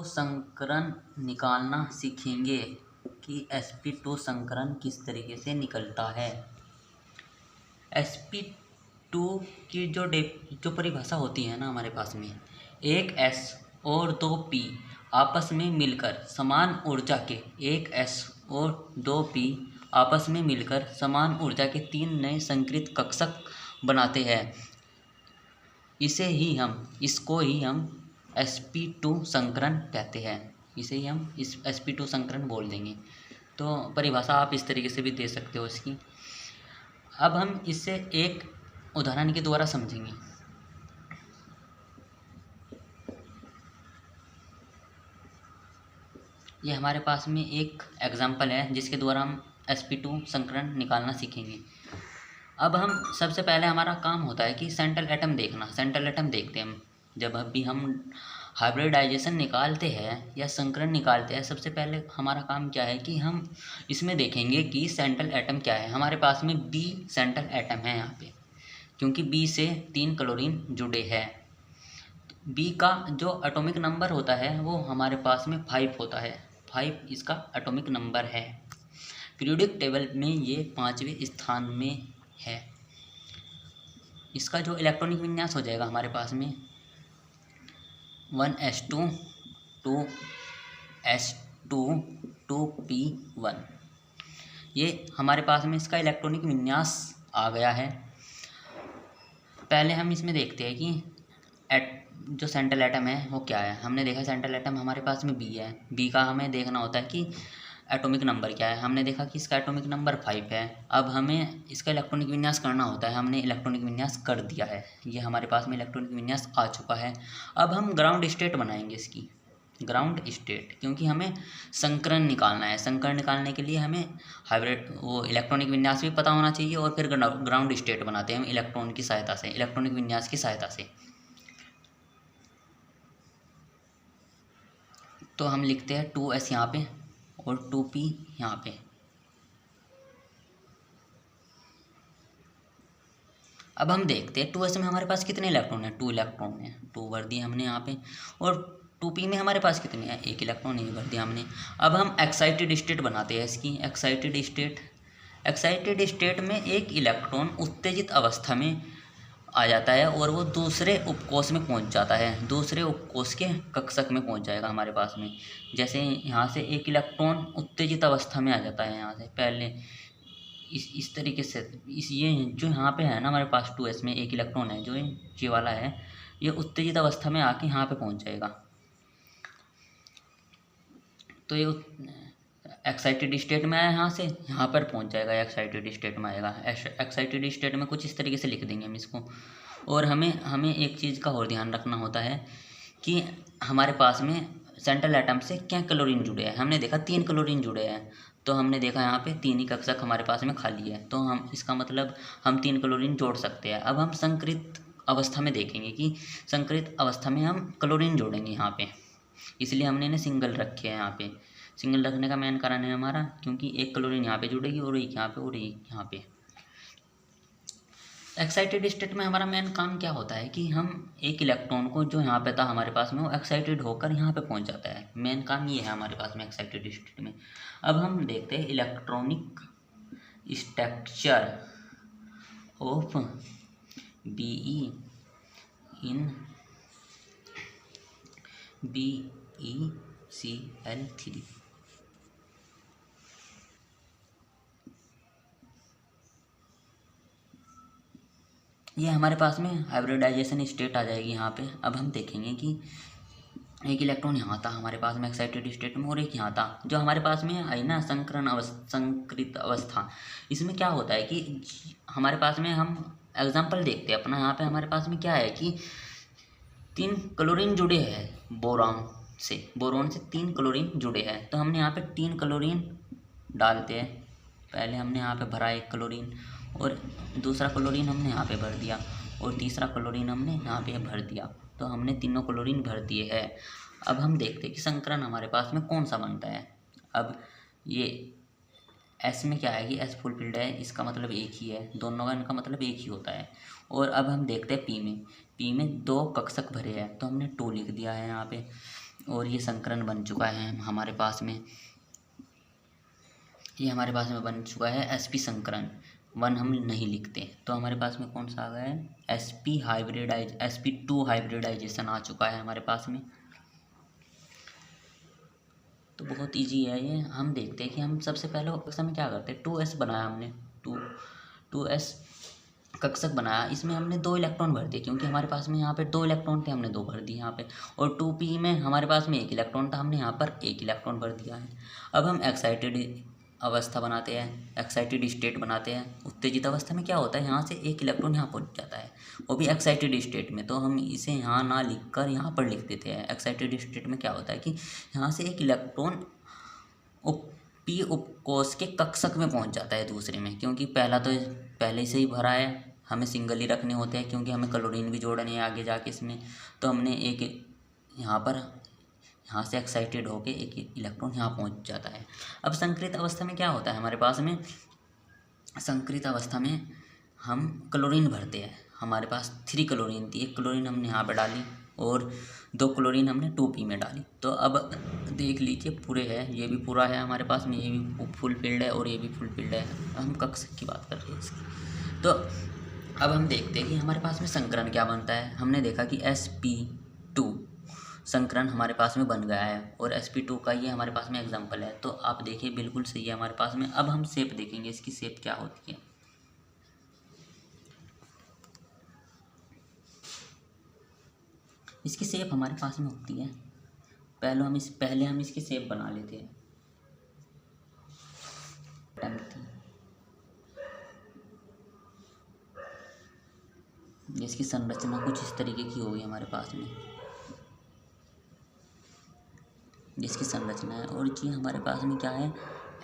संकरण निकालना सीखेंगे कि sp2 संकरण किस तरीके से निकलता है। sp2 की जो परिभाषा होती है ना हमारे पास में, एक s और दो p आपस में मिलकर समान ऊर्जा के तीन नए संकृत कक्षक बनाते हैं। इसको ही हम sp2 संकरण कहते हैं। इसे ही हम इस sp2 संकरण बोल देंगे। तो परिभाषा आप इस तरीके से भी दे सकते हो इसकी। अब हम इससे एक उदाहरण के द्वारा समझेंगे। ये हमारे पास में एक एग्जाम्पल है जिसके द्वारा हम sp2 संकरण निकालना सीखेंगे। अब हम सबसे पहले हमारा काम होता है कि सेंट्रल एटम देखना। सेंट्रल एटम देखते हैं हम जब भी हम हाइब्रिडाइजेशन निकालते हैं या संकरण निकालते हैं। सबसे पहले हमारा काम क्या है कि हम इसमें देखेंगे कि सेंट्रल एटम क्या है। हमारे पास में बी सेंट्रल एटम है यहाँ पे, क्योंकि बी से 3 क्लोरीन जुड़े हैं। बी का जो एटॉमिक नंबर होता है वो हमारे पास में 5 होता है। 5 इसका एटॉमिक नंबर है। पीरियोडिक टेबल में ये 5वें स्थान में है। इसका जो इलेक्ट्रॉनिक विन्यास हो जाएगा हमारे पास में 1s2 2s2 2p1। ये हमारे पास में इसका इलेक्ट्रॉनिक विन्यास आ गया है। पहले हम इसमें देखते हैं कि जो सेंट्रल एटम है वो क्या है। हमने देखा सेंट्रल एटम हमारे पास में बी है। बी का हमें देखना होता है कि एटॉमिक नंबर क्या है। हमने देखा कि इसका एटॉमिक नंबर 5 है। अब हमें इसका इलेक्ट्रॉनिक विन्यास करना होता है। हमने इलेक्ट्रॉनिक विन्यास कर दिया है। ये हमारे पास में इलेक्ट्रॉनिक विन्यास आ चुका है। अब हम ग्राउंड स्टेट बनाएंगे इसकी, ग्राउंड स्टेट, क्योंकि हमें संकरण निकालना है। संकरण निकालने के लिए हमें इलेक्ट्रॉनिक विन्यास भी पता होना चाहिए और फिर ग्राउंड स्टेट बनाते हैं हम इलेक्ट्रॉन की सहायता से, इलेक्ट्रॉनिक विन्यास की सहायता से। तो हम लिखते हैं 2s यहाँ पे और 2p यहाँ पे। अब हम देखते हैं 2s में हमारे पास कितने इलेक्ट्रॉन हैं। 2 इलेक्ट्रॉन है, 2 भर दिए हमने यहाँ पे। और 2p में हमारे पास कितने हैं, 1 इलेक्ट्रॉन ही भर दिया हमने। अब हम एक्साइटेड स्टेट बनाते हैं इसकी। एक्साइटेड स्टेट में एक इलेक्ट्रॉन उत्तेजित अवस्था में आ जाता है और वो दूसरे उपकोष में पहुंच जाता है। दूसरे उपकोष के कक्षक में पहुंच जाएगा हमारे पास में। जैसे यहाँ से एक इलेक्ट्रॉन उत्तेजित अवस्था में आ जाता है। यहाँ से पहले इस तरीके से ये जो यहाँ पे है ना हमारे पास 2s में एक इलेक्ट्रॉन है, जो ये वाला है, ये उत्तेजित अवस्था में आके यहाँ पे पहुँच जाएगा। तो ये एक्साइटेड स्टेट में आया, यहाँ से यहाँ पर पहुँच जाएगा, एक्साइटेड स्टेट में आएगा। एक्साइटेड स्टेट में कुछ इस तरीके से लिख देंगे हम इसको। और हमें एक चीज़ का और ध्यान रखना होता है कि हमारे पास में सेंट्रल एटम से क्या क्लोरीन जुड़े हैं। हमने देखा 3 क्लोरीन जुड़े हैं, तो हमने देखा यहाँ पे 3 ही कक्षक हमारे पास में खाली है। तो हम इसका मतलब हम 3 क्लोरीन जोड़ सकते हैं। अब हम संकृत अवस्था में देखेंगे कि संकृत अवस्था में हम क्लोरीन जोड़ेंगे यहाँ पे, इसलिए हमने इन्हें सिंगल रखे हैं। यहाँ पे सिंगल रखने का मेन कारण है हमारा, क्योंकि एक क्लोरीन यहाँ पे जुड़ेगी और एक यहाँ पे और एक यहाँ पे। एक्साइटेड स्टेट में हमारा मेन काम क्या होता है कि हम एक इलेक्ट्रॉन को जो यहाँ पे था हमारे पास में, वो एक्साइटेड होकर यहाँ पे पहुँच जाता है। मेन काम ये है हमारे पास में एक्साइटेड स्टेट में। अब हम देखते हैं electronic structure of BE in BeCl3। ये हमारे पास में हाइब्रिडाइजेशन स्टेट आ जाएगी यहाँ पे। अब हम देखेंगे कि एक इलेक्ट्रॉन यहाँ था हमारे पास में एक्साइटेड स्टेट में और एक यहाँ था। जो हमारे पास में आई ना संकृत अवस्था, इसमें क्या होता है कि हमारे पास में हम एग्जांपल देखते हैं अपना। यहाँ पे हमारे पास में क्या है कि 3 क्लोरीन जुड़े हैं बोरॉन से 3 क्लोरीन जुड़े हैं। तो हमने यहाँ पे 3 क्लोरीन डालते हैं। पहले हमने यहाँ पे भरा 1 क्लोरीन और दूसरा क्लोरीन हमने यहाँ पे भर दिया और तीसरा क्लोरीन हमने यहाँ पे भर दिया। तो हमने तीनों क्लोरीन भर दिए हैं। अब हम देखते हैं कि संकरण हमारे पास में कौन सा बनता है। अब ये S में क्या है कि S फुलफिल्ड है, इसका मतलब एक ही है, दोनों का इनका मतलब एक ही होता है। और अब हम देखते हैं P में 2 कक्षक भरे हैं, तो हमने 2 लिख दिया है यहाँ पे। और ये संकरण बन चुका है हमारे पास में, ये हमारे पास में बन चुका है sp संकरण 1 हम नहीं लिखते, तो हमारे पास में कौन सा आ गया है sp2 हाइब्रिडाइजेशन आ चुका है हमारे पास में। तो बहुत इजी है ये। हम देखते हैं कि हम सबसे पहले कक्षा में क्या करते हैं, 2s बनाया हमने, 2s कक्षक बनाया, इसमें हमने 2 इलेक्ट्रॉन भर दिए क्योंकि हमारे पास में यहाँ पे 2 इलेक्ट्रॉन थे, हमने 2 भर दिए यहाँ पे। और 2p में हमारे पास में 1 इलेक्ट्रॉन था, हमने यहाँ पर 1 इलेक्ट्रॉन भर दिया है। अब हम एक्साइटेड अवस्था बनाते हैं, एक्साइटेड स्टेट बनाते हैं। उत्तेजित अवस्था में क्या होता है, यहाँ से 1 इलेक्ट्रॉन यहाँ पहुँच जाता है, वो भी एक्साइटेड स्टेट में। तो हम इसे यहाँ ना लिख कर यहाँ पर लिख देते हैं। एक्साइटेड स्टेट में क्या होता है कि यहाँ से 1 इलेक्ट्रॉन p उपकोष के कक्षक में पहुँच जाता है दूसरे में, क्योंकि पहला तो पहले से ही भरा है, हमें सिंगल ही रखने होते हैं क्योंकि हमें क्लोरीन भी जोड़ने है आगे जाके इसमें। तो हमने एक यहाँ पर यहाँ से एक्साइटेड होके 1 इलेक्ट्रॉन यहाँ पहुँच जाता है। अब संकृत अवस्था में क्या होता है हमारे पास में, संकृत अवस्था में हम क्लोरीन भरते हैं। हमारे पास 3 क्लोरीन थी, 1 क्लोरीन हमने यहाँ पर डाली और 2 क्लोरीन हमने 2p में डाली। तो अब देख लीजिए पूरे है, ये भी पूरा है हमारे पास में, ये भी फुल फिल्ड है और ये भी फुल फिल्ड है। हम कक्षक की बात कर रहे हैं इसकी। तो अब हम देखते हैं कि हमारे पास में संकरण क्या बनता है। हमने देखा कि sp2 संकरण हमारे पास में बन गया है और sp2 का ये हमारे पास में एग्जाम्पल है। तो आप देखिए बिल्कुल सही है हमारे पास में। अब हम शेप देखेंगे, इसकी शेप क्या होती है। इसकी शेप हमारे पास में होती है, पहले हम इसकी शेप बना लेते हैं। इसकी संरचना कुछ इस तरीके की होगी हमारे पास में, जिसकी संरचना है। और जी हमारे पास में क्या है,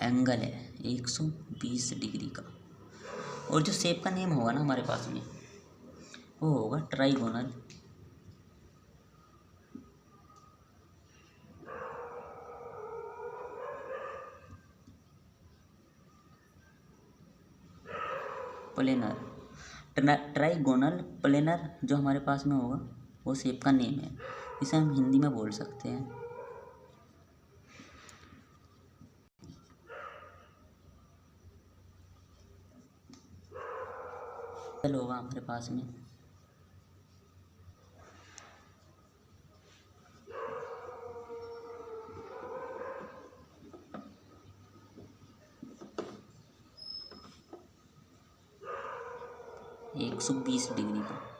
एंगल है 120 डिग्री का। और जो शेप का नेम होगा ना हमारे पास में, वो होगा ट्राइगोनल प्लेनर। ट्राइगोनल प्लेनर जो हमारे पास में होगा वो शेप का नेम है, इसे हम हिंदी में बोल सकते हैं। होगा हमारे पास में एक 120 डिग्री का।